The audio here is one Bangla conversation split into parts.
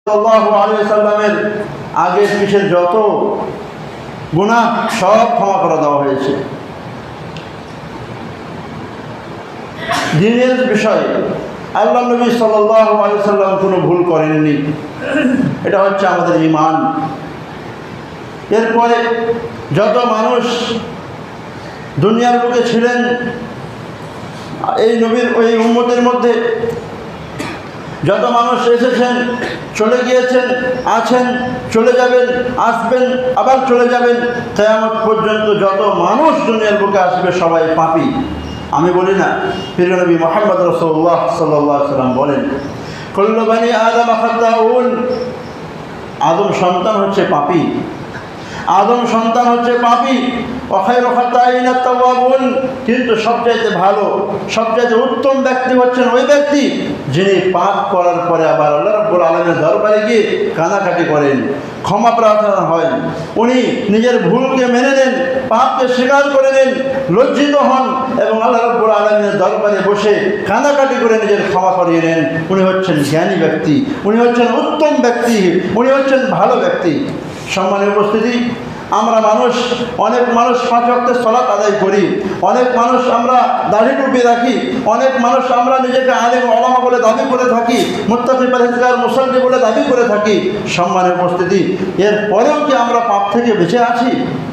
সাল্লাল্লাহু আলাইহি ওয়াসাল্লামের আগের পিছের যত গুনাহ সব ক্ষমা করে দেওয়া হয়েছে। দ্বীনের বিষয়ে আল্লাহ নবী সাল্লাল্লাহু আলাইহি ওয়াসাল্লাম কোনো ভুল করেননি, এটা হচ্ছে আমাদের ঈমান। এরপরে যত মানুষ দুনিয়ার বুকে ছিলেন এই নবীর ওই উম্মতের মধ্যে, যত মানুষ এসেছেন, চলে গিয়েছেন, আছেন, চলে যাবেন, আসবেন, আবার চলে যাবেন, কিয়ামত পর্যন্ত যত মানুষ দুনিয়ার বুকে আসবে সবাই পাপী। আমি বলি না, প্রিয় নবী মুহাম্মদ রাসূলুল্লাহ সাল্লাল্লাহু আলাইহি ওয়াসাল্লাম বলেন, কুল্লু বানি আদম খাতাউন, আদম সন্তান হচ্ছে পাপী, আদম সন্তান হচ্ছে পাপী। ওয়াখায়রু খাতাইনা তাওয়াবুন, কিন্তু সবচাইতে ভালো, সবচাইতে উত্তম ব্যক্তি হচ্ছেন ওই ব্যক্তি যিনি পাপ করার পরে আবার আল্লাহ রাব্বুল আলামিনের দরবারে গিয়ে কান্নাকাটি করেন, ক্ষমা প্রার্থনা হয়, উনি নিজের ভুলকে মেনে নেন, পাপকে স্বীকার করে নেন, লজ্জিত হন এবং আল্লাহ রাব্বুল আলামিনের দরবারে বসে কান্নাকাটি করে নিজের ক্ষমা করিয়ে নেন। উনি হচ্ছেন জ্ঞানী ব্যক্তি, উনি হচ্ছেন উত্তম ব্যক্তি, উনি হচ্ছেন ভালো ব্যক্তি। সম্মানের উপস্থিতি, আমরা মানুষ, অনেক মানুষ 5 ওয়াক্তের সালাত আদায় করি, অনেক মানুষ আমরা দাড়ি টুপি রাখি, অনেক মানুষ আমরা নিজেকে আলেম ওলামা বলে দাবি করে থাকি, মুত্তাকি পরহেজগার মুসাল্লি বলে দাবি করে থাকি। সম্মানের উপস্থিতি, এরপরেও কি আমরা পাপ থেকে বেঁচে আছি?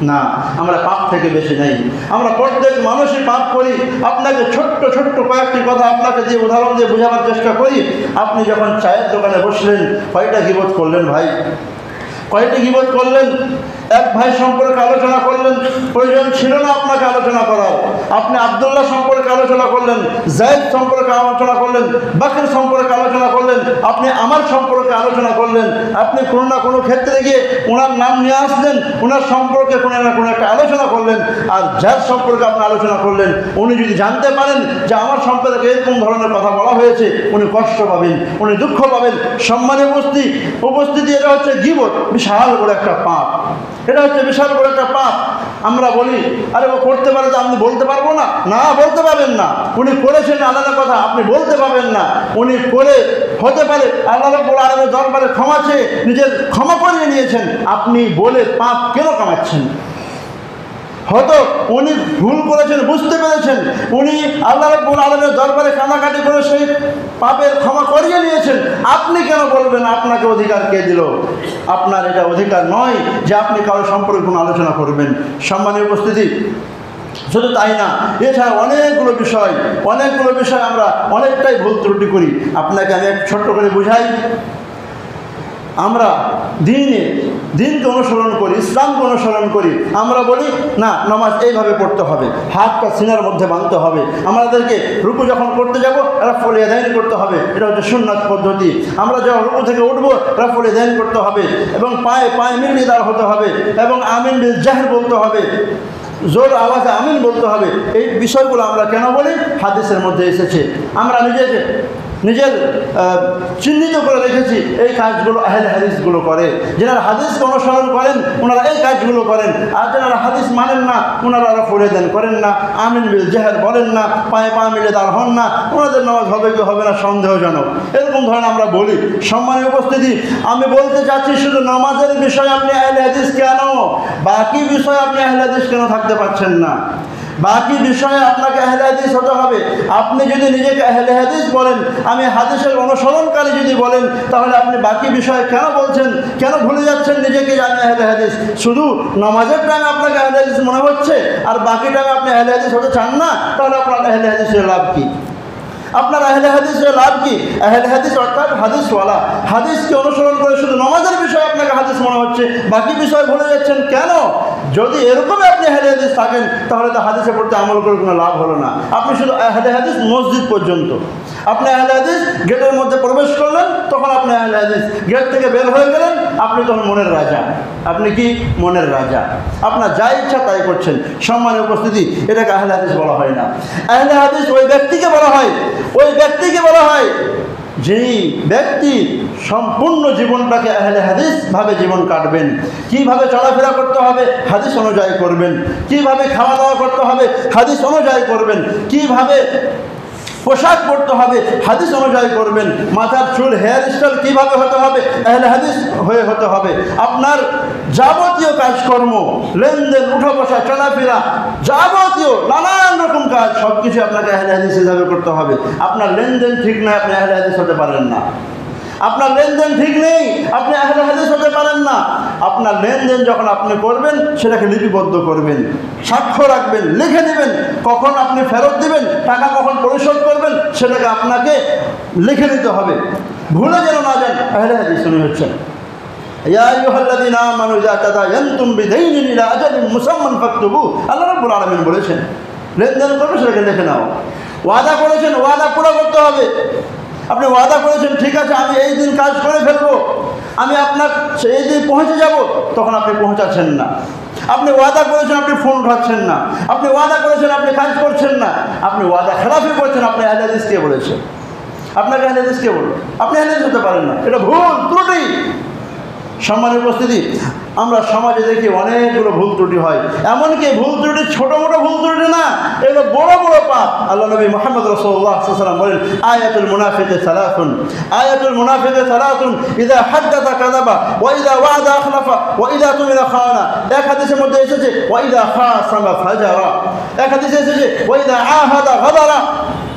না, আমরা পাপ থেকে বেঁচে নেই। আমরা প্রত্যেক মানুষই পাপ করি। আপনাকে ছোট্ট ছোট্ট কয়েকটি কথা আপনাকে দিয়ে উদাহরণ দিয়ে বোঝাবার চেষ্টা করি। আপনি যখন চায়ের দোকানে বসলেন, কয়টা গীবত করলেন ভাই? কয়টি গীবত করলেন? এক ভাই সম্পর্কে আলোচনা করলেন, প্রয়োজন ছিল না আপনাকে আলোচনা করার। আপনি আব্দুল্লাহ সম্পর্কে আলোচনা করলেন, জায়েদ সম্পর্কে আলোচনা করলেন, বাকর সম্পর্কে আলোচনা করলেন, আপনি আমার সম্পর্কে আলোচনা করলেন। আপনি কোনো না কোনো ক্ষেত্রে গিয়ে ওনার নাম নিয়ে আসলেন, ওনার সম্পর্কে কোনো না কোনো একটা আলোচনা করলেন। আর যার সম্পর্কে আপনি আলোচনা করলেন, উনি যদি জানতে পারেন যে আমার সম্পর্কে এরকম ধরনের কথা বলা হয়েছে, উনি কষ্ট পাবেন, উনি দুঃখ পাবেন। সম্মানের উপস্থিতি, এটা হচ্ছে গীবত, বিশাল বড় একটা পাপ। এটা হচ্ছে বিশাল বড় একটা পাপ। আমরা বলি, আরে ও করতে পারে তো আমি বলতে পারবো না। না, বলতে পারবেন না। উনি করেছেন আলাদা কথা, আপনি বলতে পারবেন না। উনি করে হতে পারে আল্লাহ রাব্বুল আলামিনের দরবারে ক্ষমা চেয়ে নিজের ক্ষমা করিয়ে নিয়েছেন, আপনি বলে পাপ কেন কামাচ্ছেন? হয়তো উনি ভুল করেছেন, বুঝতে পেরেছেন, উনি আল্লাহ রাব্বুল আলামিনের দরবারে কান্নাকাটি করে সেই পাপের ক্ষমা করিয়ে নিয়েছেন। আপনি কেন বলবেন? আপনাকে অধিকার কে দিল? আপনার এটা অধিকার নয় যে আপনি কারো সম্পর্কে কোনো আলোচনা করবেন। সম্মানীয় উপস্থিতি, শুধু তাই না, এছাড়া অনেকগুলো বিষয় আমরা অনেকটাই ভুল ত্রুটি করি। আপনাকে আমি এক ছোট্ট করে বুঝাই। আমরা দিনকে অনুসরণ করি, ইসলামকে অনুসরণ করি। আমরা বলি না, নামাজ এইভাবে পড়তে হবে, হাতটা সিনার মধ্যে বাঁধতে হবে, আমাদেরকে রুকু যখন করতে যাব রাফউল ইয়াদাইন করতে হবে, এটা হচ্ছে সুন্নাত পদ্ধতি। আমরা যখন রুকু থেকে উঠবো রাফউল ইয়াদাইন করতে হবে এবং পায়ে মিলিয়ে দাঁড় হতে হবে এবং আমিন বিল জাহর বলতে হবে, জোর আওয়াজে আমিন বলতে হবে। এই বিষয়গুলো আমরা কেন বলি? হাদিসের মধ্যে এসেছে। আমরা নিজের চিহ্নিত করে রেখেছি এই কাজগুলো আহলে হাদিসগুলো করে। যারা হাদিসকে অনুসরণ করেন ওনারা এই কাজগুলো করেন, আর যারা হাদিস মানেন না ওনারা রাফউল ইয়াদাইন করেন না, আমিন বিল জাহর বলেন না, পায়ে পা মিলে দাঁড় হন না, ওনাদের নামাজ হবে কি হবে না সন্দেহজনক। এরকম ধরনের আমরা বলি। সম্মানীয় উপস্থিতি, আমি বলতে চাচ্ছি শুধু নামাজের বিষয়ে আপনি আহলে হাদিস কেন, বাকি বিষয়ে আপনি আহলে হাদিস কেন থাকতে পারছেন না? বাকি বিষয়ে আপনাকে আহলে হাদিস হতে হবে। আপনি যদি নিজেকে আহলে হাদিস বলেন, আমি হাদিসের অনুসরণকারী যদি বলেন, তাহলে আপনি বাকি বিষয়ে কেন বলছেন? কেন ভুলে যাচ্ছেন নিজেকে যে আমি আহলে হাদিস? শুধু নামাজের টাইমে আপনাকে আহলে হাদিস মনে হচ্ছে আর বাকি টাইমে আপনি আহলে হাদিস হতে চান না, তাহলে আপনার আহলে হাদিসের লাভ কি? আপনার আহলে হাদিসের লাভ কি? আহলে হাদিস অর্থাৎ হাদিসওয়ালা, হাদিসকে অনুসরণ করে শুধু নামাজের বিষয়ে আপনাকে হাদিস মনে হচ্ছে, বাকি বিষয় ভুলে যাচ্ছেন কেন? যদি এরকমই আপনি আহলে হাদিস থাকেন, তাহলে তো হাদিসের প্রতি আমল করে কোনো লাভ হলো না। আপনি শুধু আহলে হাদিস মসজিদ পর্যন্ত, আপনি আহলে হাদিস গেটের মধ্যে প্রবেশ করলেন, তখন আপনি আহলে হাদিস, গেট থেকে বের হয়ে গেলেন, আপনি তখন মনের রাজা। আপনি কি? মনের রাজা। আপনার যা ইচ্ছা তাই করছেন। সম্মানের উপস্থিতি, এটাকে আহলে হাদিস বলা হয় না। আহলে হাদিস ওই ব্যক্তিকে বলা হয় যেই ব্যক্তি সম্পূর্ণ জীবনটাকে আহলে হাদিস ভাবে জীবন কাটবেন। কিভাবে চলাফেরা করতে হবে হাদিস অনুযায়ী করবেন, কিভাবে খাওয়া দাওয়া করতে হবে হাদিস অনুযায়ী করবেন, কিভাবে পোশাক পরতে হবে, হাদিস অনুযায়ী করবেন। মাথার চুল হেয়ার স্টাইল কীভাবে হতে হবে, আহলে হাদিস হয়ে হতে হবে। আপনার যাবতীয় কাজকর্ম, লেনদেন, উঠা বসা, চলাফেরা, যাবতীয় নানান রকম কাজ সব কিছু আপনাকে আহলে হাদিস হিসাবে করতে হবে। আপনার লেনদেন ঠিক নয়, আপনি আহলে হাদিস হতে পারেন না। আপনার লেনদেন ঠিক নেই, আপনি আহলে হাদিস হতে পারেন না। আপনার লেনদেন যখন আপনি করবেন সেটাকে লিপিবদ্ধ করবেন, সাক্ষ্য রাখবেন, লিখে নেবেন। কখন আপনি ফেরত দিবেন, টাকা কখন পরিশোধ করবেন, সেটাকে আপনাকে লিখে নিতে হবে। ভুলে যেন না যান আহলে হাদিস উনি হচ্ছেন। ইয়া আইয়ুহাল্লাযীনা আমানু ইযা তাদায়ানতুম বিদাইনিন ইলা আজালিন মুসাম্মান ফাকতুবু, আল্লাহ রাব্বুল আলামিন বলেছেন লেনদেন করবে সেটাকে লিখে নাও। ওয়াদা করেছেন, ওয়াদা পুরো করতে হবে। আপনি ওয়াদা করেছেন, ঠিক আছে আমি এই দিন কাজ করে ফেলবো, আমি আপনার এই দিন পৌঁছে যাব, তখন আপনি পৌঁছাচ্ছেন না। আপনি ওয়াদা করেছেন, আপনি ফোন উঠাচ্ছেন না। আপনি ওয়াদা করেছেন, আপনি কাজ করছেন না। আপনি ওয়াদা খেলাফি করছেন। আপনি আহলে হাদিস কে বলেছেন? আপনাকে আহলে হাদিস কে বলল? আপনি আহলে হাদিস হতে পারেন না, এটা ভুল ত্রুটি। সম্মানের উপস্থিতি, আমরা সমাজে দেখি অনেকগুলো ভুল ত্রুটি হয়। এমনকি ভুল ত্রুটি ছোটো মোটো ভুল ত্রুটি না, এগুলো বড় বড় পাপ। আল্লাহ নবী মুহাম্মদ রাসূলুল্লাহ সাল্লাল্লাহু আলাইহি ওয়াসাল্লাম বলেন, আয়াতুল মুনাফিকি সালাসুন, আয়াতুল মুনাফিকি সালাসুন, ইযা হাদাথা কাযাবা ওয়া ইযা ওয়া'দা আখলাফা ওয়া ইযা তুমিনা খানা। এক হাদিসের মধ্যে এসেছে ওয়া ইযা খাসামা ফাজারা, এক হাদিসে এসেছে ওয়া ইযা আহাদা গাদারা।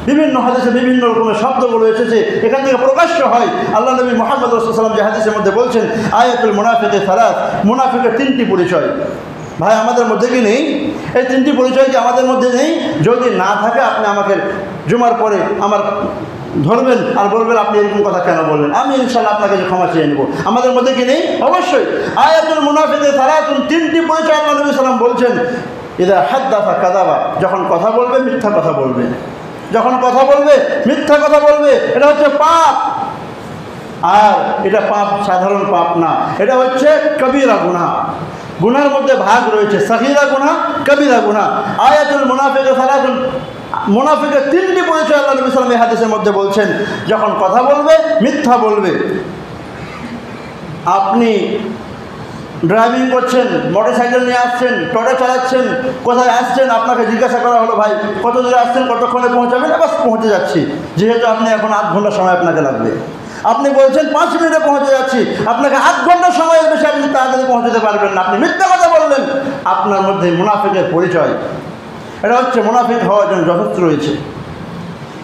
বিভিন্ন হাদিসে বিভিন্ন রকমের শব্দগুলো এসেছে, এখান থেকে প্রকাশ্য হয়। আল্লাহ নবী মুহাম্মদ রাসূলুল্লাহ সাল্লাল্লাহু আলাইহি ওয়াসাল্লাম যে হাদিসের মধ্যে বলছেন আয়াতুল মুনাফিকি সালাস, মুনাফিকের তিনটি পরিচয়। ভাই আমাদের মধ্যে কি নেই? এই তিনটি পরিচয় কি আমাদের মধ্যে নেই? যদি না থাকে আপনি আমাকে জুমার পরে আমার ধরবেন আর বলবেন আপনি এরকম কথা কেন বললেন, আমি ইনশাআল্লাহ আপনাকে ক্ষমা চেয়ে নেব। আমাদের মধ্যে কি নেই? অবশ্যই। আয়াতুল মুনাফিকি সালাসুন, তিনটি পরিচয় আল্লাহ নবী সাল্লাল্লাহু আলাইহি ওয়াসাল্লাম বলছেন। ইযা হাদাথা কাযাবা, যখন কথা বলবে মিথ্যা কথা বলবে, যখন কথা বলবে মিথ্যা কথা বলবে। এটা হচ্ছে পাপ। আর এটা পাপ সাধারণ পাপ না, এটা হচ্ছে কবিরা গুনাহ। গুনার মধ্যে ভাগ রয়েছে, সগীরা গুনাহ, কবিরা গুনাহ। আয়াতুল মুনাফিকি সালাসুন, মুনাফিকের তিনটি পরিচয় আল্লাহ নবী সাল্লাল্লাহু আলাইহি ওয়াসাল্লাম এই হাদিসের মধ্যে বলছেন। যখন কথা বলবে মিথ্যা বলবে। আপনি ড্রাইভিং করছেন, মোটরসাইকেল নিয়ে আসছেন, টোটো চালাচ্ছেন, কোথায় আসছেন, আপনাকে জিজ্ঞাসা করা হলো ভাই কত দূরে আসছেন, কতক্ষণে পৌঁছাবেন? বাস পৌঁছে যাচ্ছি। যেহেতু আপনি এখন 8 ঘন্টা সময় আপনাকে লাগবে, আপনি বলছেন 5 মিনিটে পৌঁছে যাচ্ছি, আপনাকে 8 ঘন্টা সময়ের বেশি আপনি তাড়াতাড়ি পৌঁছতে পারবেন না, আপনি মিথ্যা কথা বললেন। আপনার মধ্যে মুনাফিকের পরিচয়। এটা হচ্ছে মুনাফিক হওয়ার জন্য যথেষ্ট রয়েছে।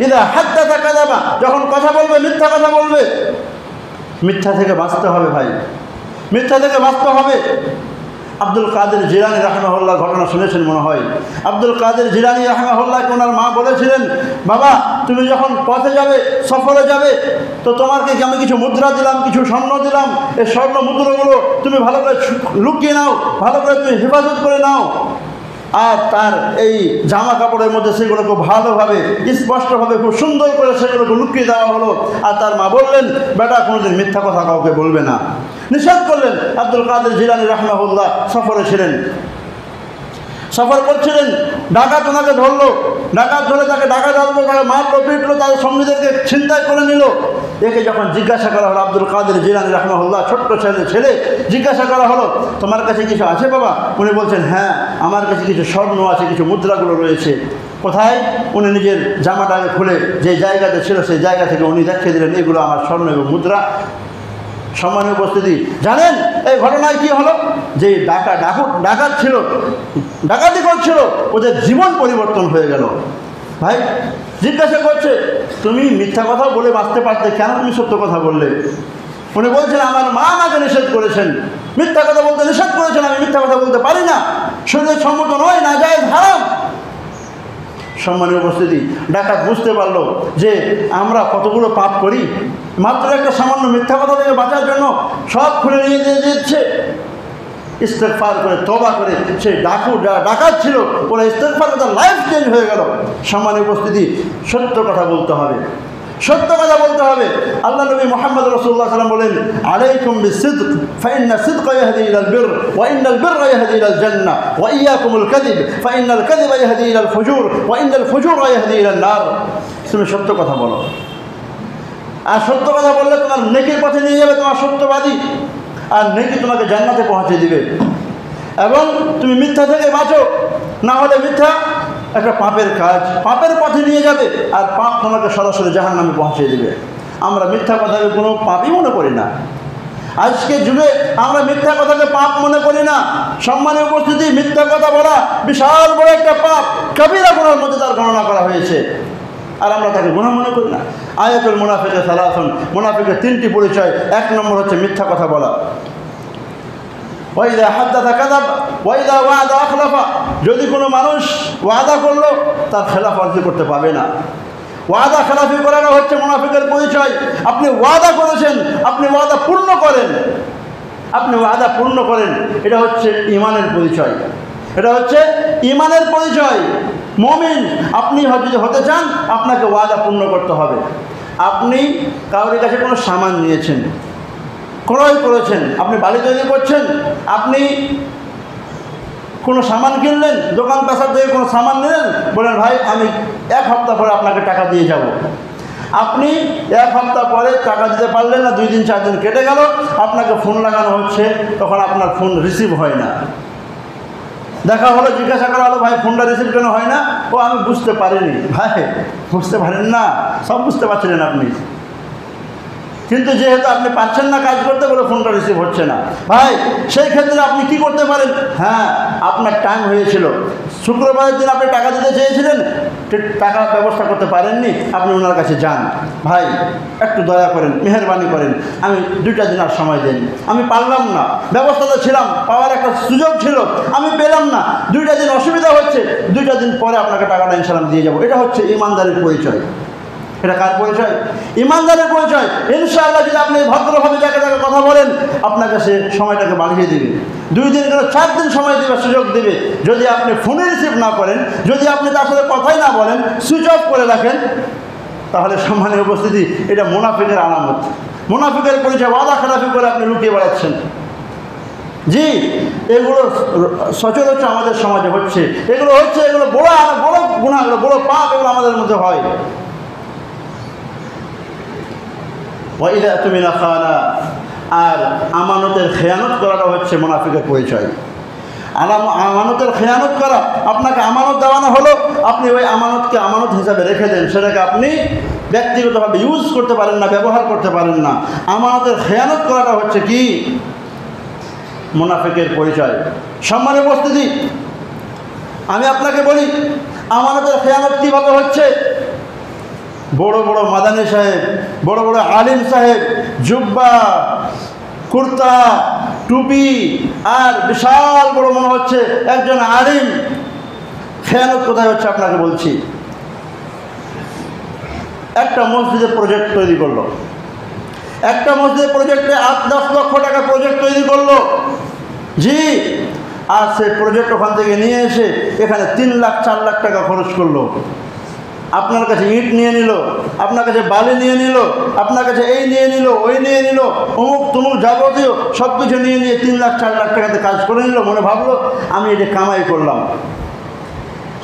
ইযা হাদাথা কাযাবা, যখন কথা বলবে মিথ্যা কথা বলবে। মিথ্যা থেকে বাঁচতে হবে ভাই, মিথ্যা থেকে বাঁচতে হবে। আব্দুল কাদের জিলানী রাহিমাহুল্লাহ ঘটনা শুনেছেন মনে হয়। আব্দুল কাদের জিলানী রাহিমাহুল্লাহকে ওনার মা বলেছিলেন, বাবা তুমি যখন পথে যাবে, সফরে যাবে, তো তোমাকে আমি কিছু মুদ্রা দিলাম, কিছু স্বর্ণ দিলাম, এই স্বর্ণ মুদ্রাগুলো তুমি ভালো করে লুকিয়ে নাও, ভালো করে তুমি হেফাজত করে নাও। আর তার এই জামা কাপড়ের মধ্যে সেগুলোকে ভালোভাবে স্পষ্টভাবে খুব সুন্দর করে সেগুলোকে লুকিয়ে দেওয়া হলো। আর তার মা বললেন, বেটা কোনোদিন মিথ্যা কথা কাউকে বলবে না, নিষেধ করলেন। আব্দুল কাদের জিলানী রাহিমাহুল্লাহ সফরে ছিলেন, সফর করছিলেন, ডাকাত ওনাকে ধরলো, ডাকাত ধরে তাকে ডাকাত আসলো, তাকে মারলো, পিটলো, তাদের সঙ্গীদেরকে ছিনতাই করে নিল। একে যখন জিজ্ঞাসা করা হলো, আব্দুল কাদের জিলানী রাহিমাহুল্লাহ ছোট্ট ছেলে জিজ্ঞাসা করা হলো, তোমার কাছে কিছু আছে বাবা? উনি বলছেন, হ্যাঁ আমার কাছে কিছু স্বর্ণ আছে, কিছু মুদ্রাগুলো রয়েছে। কোথায়? উনি নিজের জামাটাকে খুলে যে জায়গাতে ছিল সেই জায়গা থেকে উনি দেখিয়ে দিলেন, এগুলো আমার স্বর্ণ এবং মুদ্রা। সম্মানের উপস্থিতি, জানেন এই ঘটনায় কি হলো? যে ডাকাত ছিল, ডাকাতি করছিল, ওদের জীবন পরিবর্তন হয়ে গেল। ভাই জিজ্ঞাসা করছে, তুমি মিথ্যা কথা বলে বাঁচতে পারতে, কেন তুমি সত্য কথা বললে? উনি বলছেন, আমার মা আমাকে নিষেধ করেছেন, মিথ্যা কথা বলতে নিষেধ করেছেন, আমি মিথ্যা কথা বলতে পারি না, শরীরের সম্মত নয়, নাজায়েজ, হারাম। সম্মানের উপস্থিতি, ডাকাত বুঝতে পারলো যে আমরা কতগুলো পাপ করি, মাত্র একটা সামান্য মিথ্যা কথা থেকে বাঁচার জন্য সব খুলে নিয়ে দিচ্ছে। ইস্তেগফার করে, তওবা করে, সেই ডাকাত ছিল, ওরা ইস্তেগফার করে, তার লাইফ চেঞ্জ হয়ে গেল। সম্মানের উপস্থিতি, সত্য কথা বলতে হবে, সত্য কথা বলতে হবে। আল্লাহ নবী মুহাম্মদ রাসূলুল্লাহ সাল্লাল্লাহু আলাইহি ওয়াসাল্লাম বলেন, আলাইকুম বিসিদক ফাইন্না সিদকা ইয়াহদি ইলাল বির ওয়া ইন্নাল বিররা ইয়াহদি ইলাল জান্নাহ ওয়া ইয়াকুমুল কাযিব ফাইন্নাল কাযিবা ইয়াহদি ইলাল ফুজুর ওয়া ইন্নাল ফুজুরা ইয়াহদি ইলান নার। তুমি সত্য কথা বলো, আর সত্য কথা বললে তোমার নেকির পথে নিয়ে যাবে, তোমার সত্যবাদী, আর নেকি তোমাকে জান্নাতে পৌঁছে দিবে। এবং তুমি মিথ্যা থেকে বাঁচো, না হলে মিথ্যা একটা পাপের কাজ, পাপের পথে নিয়ে যাবে, আর পাপ তোমাকে সরাসরি জাহান্নামে পৌঁছে দেবে। আমরা মিথ্যা কথাকে কোনো পাপই মনে করি না। আজকের যুগে আমরা মিথ্যা কথাকে পাপ মনে করি না। সম্মানের উপস্থিতি, মিথ্যা কথা বলা বিশাল বড় একটা পাপ, কবিরা গুনার মধ্যে তার গণনা করা হয়েছে, আর আমরা তাকে গুনাহ মনে করি না। আয়াতুল মুনাফিকের সালাসুন, মুনাফিকের তিনটি পরিচয়। এক নম্বর হচ্ছে মিথ্যা কথা বলা। ওয়াইদা হাদ্দাসা কাযাব ওয়াইদা ওয়াদা আখলাফা, যদি কোনো মানুষ ওয়াদা করলো তার খেলাফি করতে পাবে না। ওয়াদা খেলাফি করানো হচ্ছে মুনাফিকের পরিচয়। আপনি ওয়াদা করেছেন, আপনি ওয়াদা পূর্ণ করেন, আপনি ওয়াদা পূর্ণ করেন, এটা হচ্ছে ঈমানের পরিচয়, এটা হচ্ছে ঈমানের পরিচয়। মুমিন আপনি যদি হতে চান, আপনাকে ওয়াদা পূর্ণ করতে হবে। আপনি কারোর কাছে কোনো সামান নিয়েছেন, ক্রয় করেছেন, আপনি বাড়ি তৈরি করছেন, আপনি কোনো সামান কিনলেন, দোকান পেশার থেকে কোনো সামান নিলেন, বলেন ভাই আমি 1 সপ্তাহ পরে আপনাকে টাকা দিয়ে যাব। আপনি 1 সপ্তাহ পরে টাকা দিতে পারলেন না, 2 দিন 4 দিন কেটে গেল, আপনাকে ফোন লাগানো হচ্ছে, তখন আপনার ফোন রিসিভ হয় না। দেখা হলো, জিজ্ঞাসা করা হলো ভাই ফোনটা রিসিভ কেন হয় না? ও আমি বুঝতে পারিনি। ভাই বুঝতে পারেন না, সব বুঝতে পারছিলেন আপনি, কিন্তু যেহেতু আপনি পারছেন না কাজ করতে, বলে ফোনটা রিসিভ হচ্ছে না। ভাই সেই ক্ষেত্রে আপনি কি করতে পারেন? হ্যাঁ, আপনার টাইম হয়েছিল, শুক্রবারের দিন আপনি টাকা দিতে চেয়েছিলেন, টাকা ব্যবস্থা করতে পারেননি, আপনি ওনার কাছে যান, ভাই একটু দয়া করেন, মেহেরবানি করেন, আমি 2টা দিন আর সময় দেন, আমি পারলাম না, ব্যবস্থাতে ছিলাম, পাওয়ার একটা সুযোগ ছিল, আমি পেলাম না, 2টা দিন অসুবিধা হচ্ছে, 2টা দিন পরে আপনাকে টাকাটা ইনশাআল্লাহ দিয়ে যাবো। এটা হচ্ছে ইমানদারের পরিচয়। এটা কার পরিচয়? ইমানদারের পরিচয়। ইনশাআল্লাহ যদি আপনি ভদ্রভাবে যাকে তাকে কথা বলেন, আপনাকে সে সময়টাকে বাড়িয়ে দেবে, 2 দিন কেন 4 দিন সময় দেবে, সুযোগ দেবে। যদি আপনি ফোনে রিসিভ না করেন, যদি আপনি তার সাথে কথাই না বলেন, সুইচ অফ করে রাখেন, তাহলে সম্মানের উপস্থিতি, এটা মুনাফিকের আলামত। মুনাফিকের পরিচয় ওয়াদা খেলাফি করে আপনি লুকিয়ে বেড়াচ্ছেন। জি, এগুলো সচরাচর আমাদের সমাজে হচ্ছে, এগুলো হচ্ছে, এগুলো বড় বড় গুনাহ, এগুলো বড় পাপ, এগুলো আমাদের মধ্যে হয়। ওয়াইদা তুমিনা খানা, আর আমানতের খেয়ানত করাটা হচ্ছে মুনাফিকের পরিচয়। আমানতের খেয়ানত করা, আপনাকে আমানত দেওয়ানো হলো, আপনি ওই আমানতকে আমানত হিসাবে রেখে দেন, সেটাকে আপনি ব্যক্তিগতভাবে ইউজ করতে পারেন না, ব্যবহার করতে পারেন না। আমানতের খেয়ানত করাটা হচ্ছে কি? মুনাফিকের পরিচয়। সম্মানের উপস্থিতি, আমি আপনাকে বলি আমানতের খেয়ানত কীভাবে হচ্ছে। বড় বড় মাদানী সাহেব, বড় বড় আলিম সাহেব, জুব্বা, কুর্তা, টুপি, আর বিশাল বড় মনে হচ্ছে একজন আলিম, খেয়ানত কোথায় হচ্ছে আপনাকে বলছি। একটা মসজিদে প্রজেক্ট তৈরি করলো, একটা মসজিদের প্রজেক্টে 8-10 লক্ষ টাকা প্রজেক্ট তৈরি করলো। জি, আর সে প্রজেক্ট ওখান থেকে নিয়ে এসে এখানে 3 লাখ 4 লাখ টাকা খরচ করলো। আপনার কাছে ইট নিয়ে নিল, আপনার কাছে বালি নিয়ে নিল, আপনার কাছে এই নিয়ে নিল, ওই নিয়ে নিল, অমুক তমুক যাবতীয় সব কিছু নিয়ে 3 লাখ 4 লাখ টাকাতে কাজ করে নিল। মনে ভাবলো আমি এটা কামাই করলাম,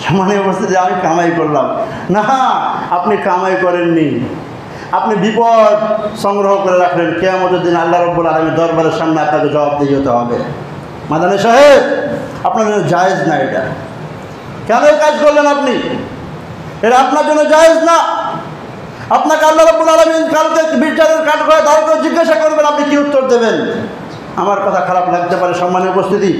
সমানে অবস্থাতে আমি কামাই করলাম। না, আপনি কামাই করেননি, আপনি বিপদ সংগ্রহ করে রাখলেন। কিয়ামতের দিন আল্লাহ রাব্বুল আলামিনের দরবারের সামনে আপনাকে জবাবদিহি হতে হবে। মাদানী সাহেব, আপনার জন্য জায়েজ না এটা, কেন কাজ করলেন আপনি? এটা আপনার জন্য জায়েজ না। আপনাকে আল্লাহ রাব্বুল আলামিন কালকে বিচারের কাঠগড়ায় দাঁড় করে জিজ্ঞাসা করবেন, আপনি কি উত্তর দেবেন? আমার কথা খারাপ লাগতে পারে, সম্মানের উপস্থিতি,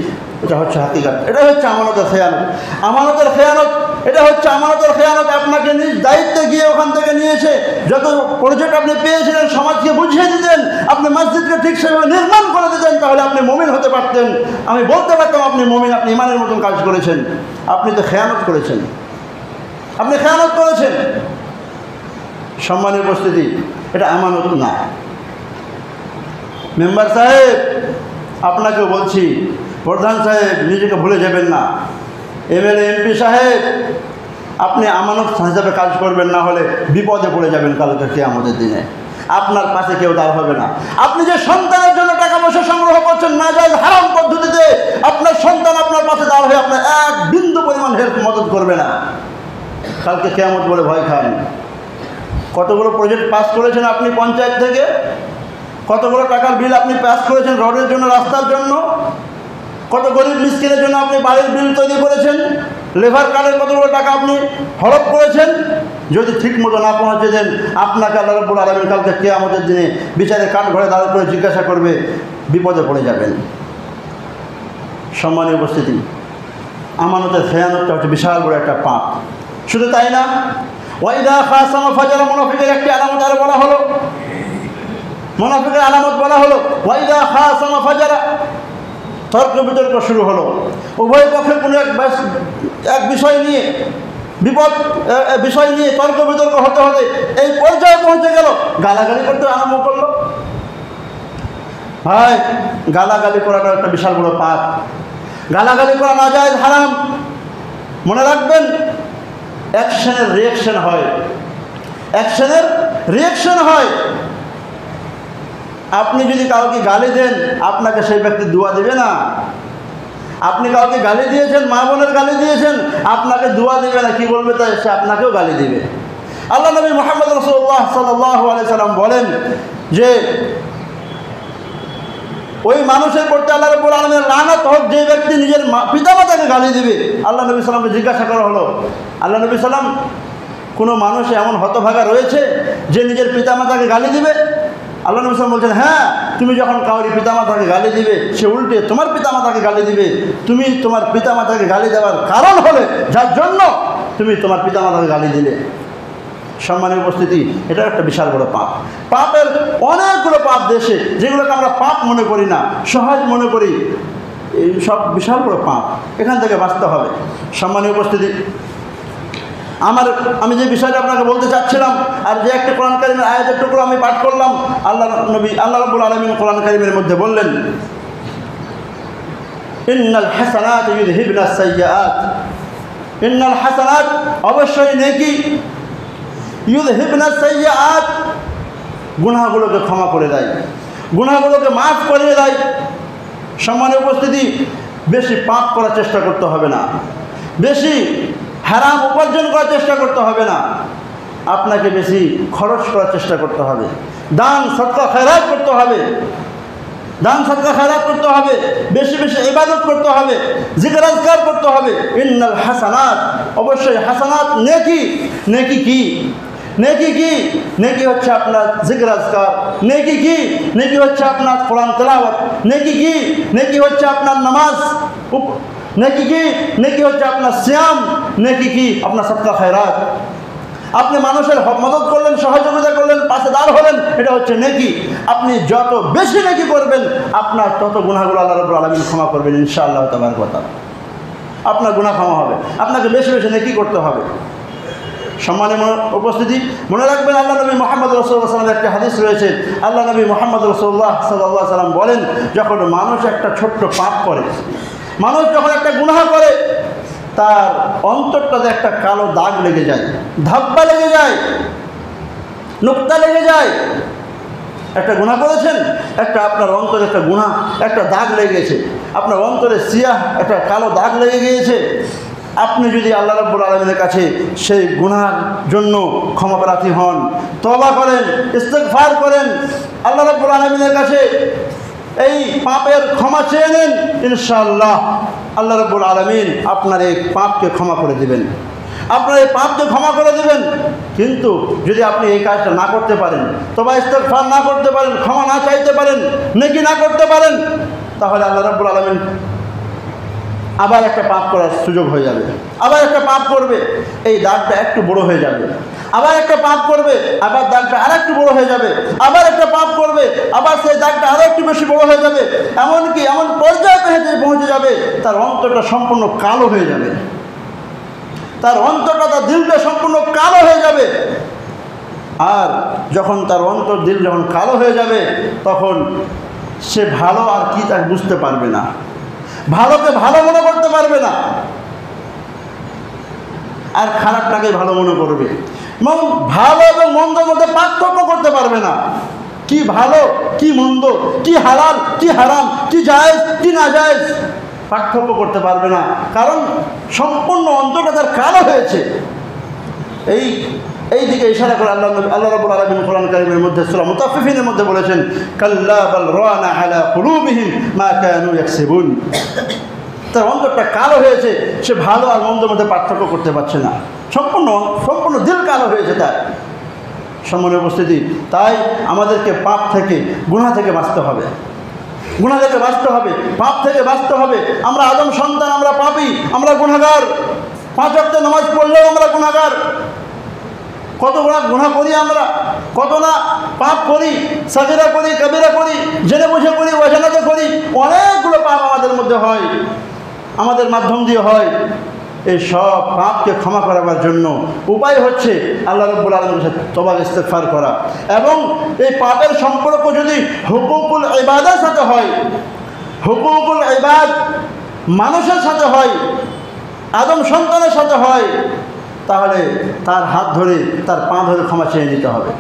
এটা হচ্ছে হাকিকাত, এটা হচ্ছে আমানতের খেয়ানত। আমানতের খেয়ানত, এটা হচ্ছে আমানতের খেয়ানত। আপনাকে নিজ দায়িত্বে গিয়ে ওখান থেকে নিয়েছে, যত প্রজেক্ট আপনি পেয়েছিলেন সমাজকে বুঝিয়ে দিতেন, আপনি মসজিদকে ঠিক সেভাবে নির্মাণ করে দিতেন, তাহলে আপনি মুমিন হতে পারতেন। আমি বলতে পারতাম আপনি মুমিন, আপনি ইমানের মতন কাজ করেছেন। আপনি তো খেয়ানত করেছেন, আপনি খেয়ানত করেছেন। সম্মানের উপস্থিতি, এটা আমানত না। মেম্বার সাহেব, আপনাকেও বলছি, প্রধান সাহেব, নিজেকে ভুলে যাবেন না। এমএলএ এমপি সাহেব, আপনি আমানত হিসাবে কাজ করবেন, না হলে বিপদে পড়ে যাবেন কালকে কিয়ামতের দিনে। আপনার পাশে কেউ দাঁড় হবে না। আপনি যে সন্তানের জন্য টাকা পয়সা সংগ্রহ করছেন নাজায়েজ হারাম পদ্ধতিতে, আপনার সন্তান আপনার পাশে দাঁড় হয়ে আপনার 1 বিন্দু পরিমাণ হেল্প মদত করবে না। কালকে কিয়ামত বলে ভয় খান। কতগুলো প্রজেক্ট পাস করেছেন আপনি পঞ্চায়েত থেকে, কতগুলো টাকার বিল আপনি পাস করেছেন রোডের জন্য, রাস্তার জন্য, কত গরিব মিসকিনের জন্য আপনি বাড়ির বিল তৈরি করেছেন। লেবার কার্ডের কতগুলো টাকা আপনি হরপ করেছেন, যদি ঠিক মতো না পৌঁছে দেন, আপনাকে আল্লাহ রাব্বুল আলামিন কালকে কিয়ামতের দিনে বিচারের কাঠগড়ায় দাঁড় করে জিজ্ঞাসা করবে, বিপদে পড়ে যাবেন। সম্মানীয় উপস্থিতি, আমানতের খেয়ানতটা হচ্ছে বিশাল বড় একটা পাপ। শুধু তাই না, ওয়াইদা খাসামা ফাজারা, মুনাফিকের একটি আলামত আরো বলা হলো, মুনাফিকের আলামত বলা হলো ওয়াইদা খাসামা ফাজারা, তর্ক বিতর্ক শুরু হলো, উভয় পক্ষের কোনো এক বিষয় নিয়ে বিষয় নিয়ে তর্ক বিতর্ক হতে হতে এই পর্যায়ে পৌঁছে গেল, গালাগালি করতে আরম্ভ করলো। ভাই, গালাগালি করাটা একটা বিশাল বড় পাপ। গালাগালি করা না যায়, হারাম। মনে রাখবেন, অ্যাকশনের রিয়াকশন হয়, অ্যাকশনের রিয়াকশন হয়। আপনি যদি কাউকে গালি দেন, আপনাকে সেই ব্যক্তি দোয়া দেবে না। আপনি কাউকে গালি দিয়েছেন, মা বোনের গালি দিয়েছেন, আপনাকে দোয়া দেবে না, কি বলবে তাই, সে আপনাকেও গালি দিবে। আল্লাহ নবী মুহাম্মদ রাসূলুল্লাহ সাল্লাল্লাহু আলাইহি সাল্লাম বলেন যে ওই মানুষের প্রতি আল্লাহ রাব্বুল আলামিনের লানত হোক যে ব্যক্তি নিজের পিতামাতাকে গালি দিবে। আল্লাহ নবী সাল্লামকে জিজ্ঞাসা করা হলো, আল্লাহ নবী সাল্লাম, কোনো মানুষ এমন হতভাগা রয়েছে যে নিজের পিতামাতাকে গালি দিবে? আল্লাহ নবী সাল্লাম বলছেন, হ্যাঁ, তুমি যখন কাউরি পিতামাতাকে গালি দিবে, সে উল্টে তোমার পিতামাতাকে গালি দিবে। তুমি তোমার পিতামাতাকে গালি দেওয়ার কারণ হলে যার জন্য তুমি তোমার পিতামাতাকে গালি দিলে। সম্মানের উপস্থিতি, এটা একটা বিশাল বড় পাপ। পাপের অনেকগুলো পাপ দেশে, যেগুলোকে আমরা পাপ মনে করি না, সহজ মনে করি, এই সব বিশাল বড় পাপ। এখান থেকে বাঁচতে হবে। সম্মানীয় উপস্থিতি, আমি যে বিষয়টা আপনাকে বলতে চাচ্ছিলাম, আর যে একটা কোরআন কারীমের আয়াতের টুকরো আমি পাঠ করলাম, আল্লাহ রাব্বুল আলামিন কোরআন কারীমের মধ্যে বললেন, ইন্নাল হাসানাত ইউযহিবনাস সাইয়্যাত, ইন্নাল হাসানাত, অবশ্যই নেকি, ইউযহিবনাস সাইয়্যাত, গুনাহগুলোকে ক্ষমা করে দেয়, গুনাহগুলোকে মাফ করে দেয়। সম্মানের উপস্থিতি, বেশি পাপ করার চেষ্টা করতে হবে না, বেশি হারাম উপার্জন করার চেষ্টা করতে হবে না, আপনাকে বেশি খরচ করার চেষ্টা করতে হবে, দান সদকা খয়রাত করতে হবে, দান সদকা খয়রাত করতে হবে, বেশি বেশি ইবাদত করতে হবে, জিকির আজকার করতে হবে। ইন্নাল হাসানাত, অবশ্যই হাসানাত, নেকি। নেকি কি? নেকি কি? নেকি হচ্ছে আপনার জিকির আজকার। নেকি কি? নেকি হচ্ছে আপনার কোরআন তেলাওয়াত। নেকি কি? নেকি হচ্ছে আপনার নামাজ। নেকি কি? নেকি হচ্ছে আপনার সিয়াম। নেকি কি? আপনার সদকা খয়রাত। আপনি মানুষের মদদ করলেন, সহযোগিতা করলেন, পাশে দাঁড় হলেন, এটা হচ্ছে নেকি। আপনি যত বেশি নেকি করবেন, আপনার তত গুনাহগুলো আল্লাহ রাব্বুল আলামিন ক্ষমা করবেন ইনশাআল্লাহ তাবারক ওয়া তাআলা। আপনার গুনাহ ক্ষমা হবে, আপনাকে বেশি বেশি নেকি করতে হবে। সম্মানের উপস্থিতি, মনে রাখবেন, আল্লাহ নবী মুহাম্মদ রাসূলুল্লাহ সাল্লাল্লাহু আলাইহি ওয়াসাল্লামের একটা হাদিস রয়েছে। আল্লাহ নবী মুহাম্মদ রাসূলুল্লাহ সাল্লাল্লাহু আলাইহি ওয়াসাল্লাম বলেন, যখন মানুষ একটা ছোট্ট পাপ করে, মানুষ যখন একটা গুনাহ করে, তার অন্তরটাতে একটা কালো দাগ লেগে যায়, ধাব্বা লেগে যায়, নোক্তা লেগে যায়। একটা গুনাহ করেছেন, একটা আপনার অন্তরে একটা গুনাহ, একটা দাগ লেগে গেছে, আপনার অন্তরে সিয়াহ একটা কালো দাগ লেগে গিয়েছে। আপনি যদি আল্লাহ রাব্বুল আলামিনের কাছে সেই গুনাহর জন্য ক্ষমাপ্রার্থী হন, তওবা করেন, ইস্তিগফার করেন, আল্লাহ রাব্বুল আলামিনের কাছে এই পাপের ক্ষমা চেয়ে নেন, ইনশাআল্লাহ আল্লাহ রাব্বুল আলামিন আপনার এই পাপকে ক্ষমা করে দিবেন, আপনার এই পাপকে ক্ষমা করে দিবেন। কিন্তু যদি আপনি এই কাজটা না করতে পারেন, তওবা ইস্তিগফার না করতে পারেন, ক্ষমা না চাইতে পারেন, নেকি না করতে পারেন, তাহলে আল্লাহ রাব্বুল আলামিন আবার একটা পাপ করার সুযোগ হয়ে যাবে, আবার একটা পাপ করবে, এই দাগটা একটু বড় হয়ে যাবে, আবার একটা পাপ করবে, আবার দাগটা আর একটু বড় হয়ে যাবে, আবার একটা পাপ করবে, আবার সেই দাগটা আরও একটু বেশি বড় হয়ে যাবে। এমনকি এমন পর্যায়ে পৌঁছে যাবে, তার অন্তরটা সম্পূর্ণ কালো হয়ে যাবে, তার অন্তরটা, তার দিলটা সম্পূর্ণ কালো হয়ে যাবে। আর যখন তার অন্তর দিল যখন কালো হয়ে যাবে, তখন সে ভালো আর কি তা বুঝতে পারবে না, ভালোকে ভালো মনে করতে পারবে না, আর খারাপটাকে ভালো মনে করবে, এবং ভালো এবং মন্দের মধ্যে পার্থক্য করতে পারবে না। কি ভালো, কি মন্দ, কি হালাল, কি হারাম, কি জায়েজ, কি না জায়েজ, পার্থক্য করতে পারবে না, কারণ সম্পূর্ণ অন্তরটা তার কালো হয়েছে। এই দিকে ইশারা করে আল্লাহ রাব্বুল আলামিন কোরআন কারীমের মধ্যে সূরা মুতাফফিফিনের মধ্যে বলেছেন, কাল্লা বাল রানা আলা কুলুবিহিম মা কানু ইয়াকসিবুন। তার অন্তরটা কালো হয়েছে, সে ভালো আর মন্দের মধ্যে পার্থক্য করতে পারছে না, সম্পূর্ণ দিল কালো হয়েছে তার। সম্মানের উপস্থিতি, তাই আমাদেরকে পাপ থেকে গুনাহ থেকে বাঁচতে হবে, গুনাহ থেকে বাঁচতে হবে, পাপ থেকে বাঁচতে হবে। আমরা আদম সন্তান, আমরা পাপী, আমরা গুনাহগার। 5 ওয়াক্ত নামাজ পড়লেও আমরা গুনাহগার। কত গুনাহ করি আমরা, কত না পাপ করি, সাগীরা করি, কবিরা করি, জেনে বুঝে করি, অজানাতে করি। অনেকগুলো পাপ আমাদের মধ্যে হয়, আমাদের মাধ্যম দিয়ে হয়। এই সব পাপকে ক্ষমা করাবার জন্য উপায় হচ্ছে আল্লাহ রাব্বুল আলামিনের সাথে তওবা ইস্তেগফার করা। এবং এই পাপের সম্পর্ক যদি হুকুকুল ইবাদের সাথে হয়, হুকুকুল ইবাদ মানুষের সাথে হয়, আদম সন্তানের সাথে হয়, তাহলে তার হাত ধরে, তার পা ধরে ক্ষমা চেয়ে নিতে হবে,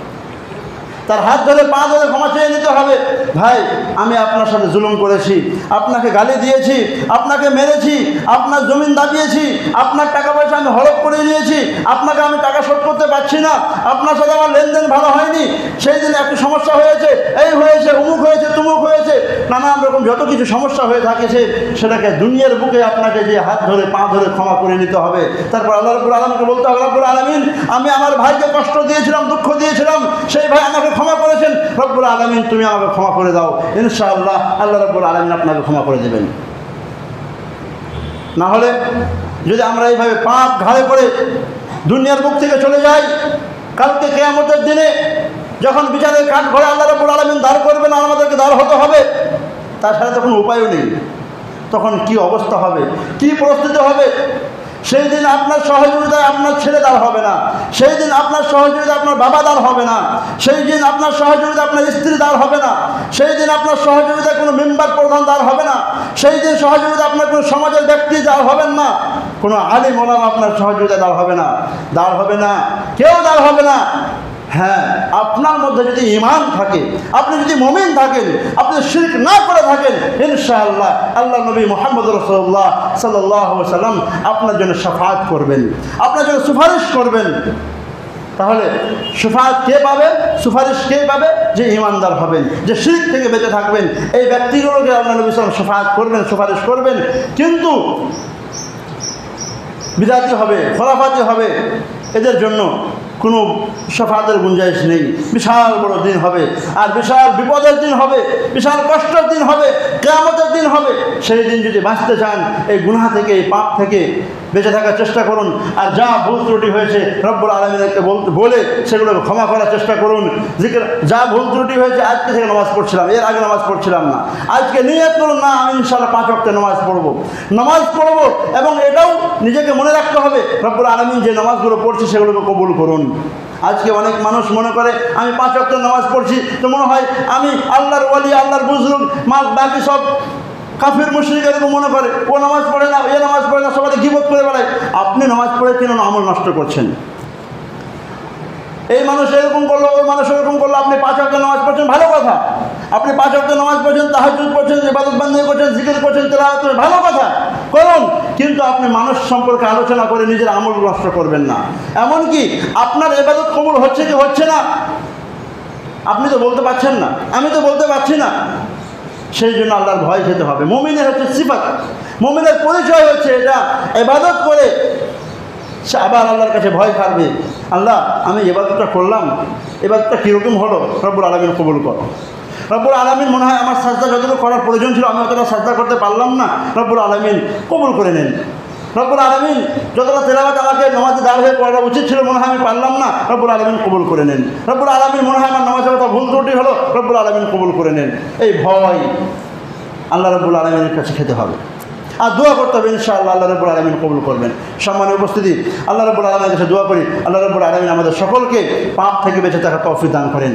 তার হাত ধরে পা ধরে ক্ষমা চেয়ে নিতে হবে। ভাই, আমি আপনার সাথে জুলুম করেছি, আপনাকে গালি দিয়েছি, আপনাকে মেরেছি, আপনার জমিন দাবিয়েছি, আপনার টাকা পয়সা আমি হড়প করে নিয়েছি, আপনাকে আমি টাকা শোধ করতে পারছি না, আপনার সাথে আমার লেনদেন ভালো হয়নি, সেই দিন একটু সমস্যা হয়েছে, এই হয়েছে, অমুক হয়েছে, তুমুক হয়েছে, নানান রকম যত কিছু সমস্যা হয়ে থাকেছে, সেটাকে দুনিয়ার বুকে আপনাকে যে হাত ধরে পা ধরে ক্ষমা করে নিতে হবে। তারপর আল্লাহ রাব্বুল আলামিনকে বলতে হবে, রব্বুল আলামিন, আমি আমার ভাইকে কষ্ট দিয়েছিলাম, দুঃখ দিয়েছিলাম, সেই ভাই আমাকে ক্ষমা করেছেন, রব্বুল আলামিন তুমি আমাকে ক্ষমা করে দাও। ইনশাআল্লাহ আল্লাহ রাব্বুল আলামিন আপনাকে ক্ষমা করে দেবেন। না হলে যদি আমরা এইভাবে পাপ ঘাড়ে করে দুনিয়ার বুক থেকে চলে যাই, কালকে কিয়ামতের দিনে যখন বিচারের কাঠ ঘরে আল্লাহ রাব্বুল আলামিন দাঁড় করবেন আর আমাদেরকে দাঁড় হতে হবে, তার সাথে তখন উপায়ও নেই। তখন কি অবস্থা হবে, কি পরিস্থিতি হবে? সেই দিন আপনার সহযোগিতায় আপনার ছেলে দাঁড় হবে না, সেই দিন আপনার সহযোগিতা আপনার বাবা দাঁড় হবে না, সেই দিন আপনার সহযোগিতা আপনার স্ত্রী দাঁড় হবে না, সেই দিন আপনার সহযোগিতায় কোনো মেম্বার প্রধান দাঁড় হবে না, সেই দিন সহযোগিতা আপনার কোনো সমাজের ব্যক্তি দাঁড় হবেন না, কোনো আলিম ওলামা আপনার সহযোগিতা দাঁড় হবে না, দাঁড় হবে না, কেউ দাঁড় হবে না। হ্যাঁ, আপনার মধ্যে যদি ঈমান থাকে, আপনি যদি মুমিন থাকেন, আপনি শিরক না করে থাকেন, ইনশাআল্লাহ আল্লাহ নবী মুহাম্মদ রাসূলুল্লাহ সাল্লাল্লাহু আলাইহি ওয়াসাল্লাম আপনার জন্য শাফাআত করবেন, আপনার জন্য সুপারিশ করবেন। তাহলে শাফাআত কে পাবে, সুপারিশ কে পাবে? যে ঈমানদার হবেন, যে শিরক থেকে বেঁচে থাকবেন, এই ব্যক্তিগুলোকে আল্লাহ নবী সাল্লাল্লাহু আলাইহি ওয়াসাল্লাম শাফাআত করবেন, সুপারিশ করবেন। কিন্তু বিদাতি হবে, খোরাফাতি হবে, এদের জন্য কোনো শাফাআতের গুঞ্জাইশ নেই। বিশাল বড় দিন হবে, আর বিশাল বিপদের দিন হবে, বিশাল কষ্টের দিন হবে, কিয়ামতের দিন হবে। সেই দিন যদি বাঁচতে চান, এই গুনাহ থেকে, এই পাপ থেকে বেঁচে থাকার চেষ্টা করুন। আর যা ভুল ত্রুটি হয়েছে রব্বুল আলামিনকে বলে সেগুলোকে ক্ষমা করার চেষ্টা করুন। জিকির, যা ভুল ত্রুটি হয়েছে, আজকে থেকে নামাজ পড়ছিলাম, এর আগে নামাজ পড়ছিলাম না, আজকে নিয়ত করুন, না আমি ইনশাআল্লাহ 5 ওয়াক্ত নামাজ পড়ব। এবং এটাও নিজেকে মনে রাখতে হবে, রব্বুল আলামিন যে নামাজগুলো পড়ছি সেগুলোকে কবুল করুন। আজকে অনেক মানুষ মনে করে আমি 5 ওয়াক্ত নামাজ পড়ছি, তো মনে হয় আমি আল্লাহর ওয়ালি, আল্লাহর বুজুর্গ, বাকি সব কাফির মুশরিক এরকম মনে করে, ও নামাজ পড়ে না, এ নামাজ পড়ে না, সবাই গীবত করে বেড়ায়। আপনি নামাজ পড়ে কেন আমল নষ্ট করছেন? এই মানুষ এরকম করলো, ওই মানুষ এরকম করলো, আপনি 5 ওয়াক্ত নামাজ পড়ছেন, ভালো কথা। আপনি 5 ওয়াক্ত নামাজ পড়ছেন, তাহাজ্জুদ পড়ছেন, ইবাদত বান্দাগি করছেন, জিকির করছেন, তেলাওয়াত করছেন, ভালো কথা করুন। কিন্তু আপনি মানুষ সম্পর্কে আলোচনা করে নিজের আমল নষ্ট করবেন না। এমনকি আপনার ইবাদত কবুল হচ্ছে কি হচ্ছে না আপনি তো বলতে পারছেন না, আমি তো বলতে পারছি না। সেই জন্য আল্লাহর ভয় খেতে হবে। মুমিনের হচ্ছে সিফাত, মুমিনের পরিচয় হচ্ছে এটা, ইবাদত করে সে আবার আল্লাহর কাছে ভয় করবে, আল্লাহ আমি ইবাদতটা করলাম, ইবাদতটা কীরকম হলো, রব্বুল আলামিন কবুল করো। রব্বুল আলামিন মনে হয় আমার সাজদা যতটুকু করার প্রয়োজন ছিল আমি অতটা সাজদা করতে পারলাম না, রব্বুল আলামিন কবুল করে নেন। রব্বুল আলামিন যতটা তেলাওয়াত আমাকে নামাজে দাঁড় হয়ে পড়া উচিত ছিল মনে হয় আমি পারলাম না, রব্বুল আলামিন কবুল করে নেন। রব্বুল আলামিন মনে হয় আমার নামাজে কথা ভুল ত্রুটি হলো, রব্বুল আলামিন কবুল করে নেন। এই ভয় আল্লাহ রব্বুল আলামিনের কাছে খেতে হবে, আর দোয়া করতে হবে, ইনশাআল্লাহ আল্লাহ রাব্বুল আলামিন কবুল করবেন। সম্মানের উপস্থিতি, আল্লাহ রাব্বুল আলামিনের কাছে দোয়া করি, আল্লাহ রাব্বুল আলামিন আমাদের সকলকে পাপ থেকে বেঁচে থাকার তৌফিক দান করেন।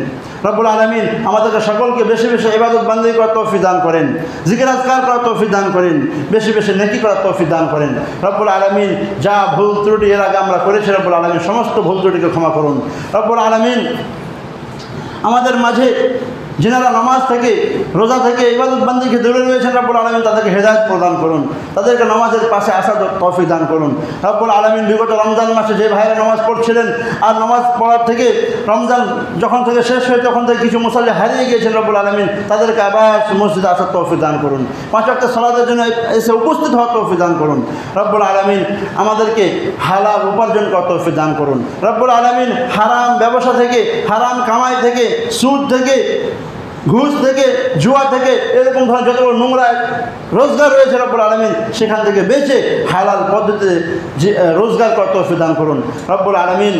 রব্বুল আলামিন আমাদেরকে সকলকে বেশি বেশি ইবাদত বান্দাগি করার তৌফিক দান করেন, জিকির আজকার করার তৌফিক দান করেন, বেশি বেশি নেকি করার তৌফিক দান করেন। রব্বুল আলামিন যা ভুল ত্রুটি এর আগে আমরা করেছি, রব্বুল আলামিন সমস্ত ভুল ত্রুটিকে ক্ষমা করুন। রব্বুল আলামিন আমাদের মাঝে যিনারা নামাজ থেকে রোজা থেকে ইবাদত বান্দিকে দূরে রয়েছেন রব্বুল আলামিন তাদেরকে হেদায়েত প্রদান করুন, তাদেরকে নামাজের পাশে আসার তৌফিক দান করুন রব্বুল আলামিন। বিগত রমজান মাসে যে ভাইরা নামাজ পড়ছিলেন আর নামাজ পড়ার থেকে রমজান যখন থেকে শেষ হয়ে তখন থেকে কিছু মুসাল্লি হারিয়ে গিয়েছেন রব্বুল আলামিন তাদেরকে আবার মসজিদে আসার তৌফিক দান করুন, 5 ওয়াক্ত সালাতের জন্য এসে উপস্থিত হওয়ার তৌফিক দান করুন রব্বুল আলামিন। আমাদেরকে হালাল উপার্জন করার তৌফিক দান করুন রব্বুল আলামিন। হারাম ব্যবসা থেকে, হারাম কামাই থেকে, সুদ থেকে, ঘুষ থেকে, জুয়া থেকে, এরকম ধরনের যতগুলো নোংরা রোজগার রয়েছে রব্বুল আলামিন সেখান থেকে বেঁচে হালাল পদ্ধতিতে রোজগার করার তৌফিক দান করুন রব্বুল আলামিন।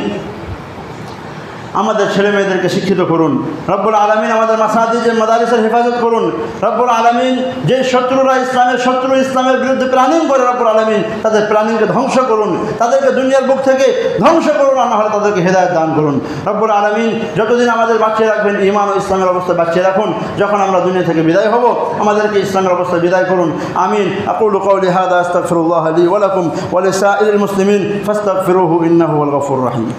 আমাদের ছেলে মেয়েদেরকে শিক্ষিত করুন রব্বুল আলামিন। আমাদের মাসাজিদের মাদারিসের হেফাজত করুন রব্বুল আলামিন। যে শত্রুরা ইসলামের শত্রু, ইসলামের বিরুদ্ধে প্ল্যানিং করে রব্বুল আলামিন তাদের প্ল্যানিংকে ধ্বংস করুন, তাদেরকে দুনিয়ার বুক থেকে ধ্বংস করুন, আর না হলে তাদেরকে হেদায়েত দান করুন রব্বুল আলামিন। যতদিন আমাদের বাঁচিয়ে রাখবেন ঈমান ও ইসলামের অবস্থায় বাঁচিয়ে রাখুন, যখন আমরা দুনিয়া থেকে বিদায় হব আমাদেরকে ইসলামের অবস্থায় বিদায় করুন। আমিন। আকুলু কওলি হাযা আস্তাগফিরুল্লাহ লি ওয়া লাকুম ওয়া লিসাইরিল মুসলিমিন ফাস্তাগফিরুহু ইন্নাহু হুয়াল গফুরুর রহিম।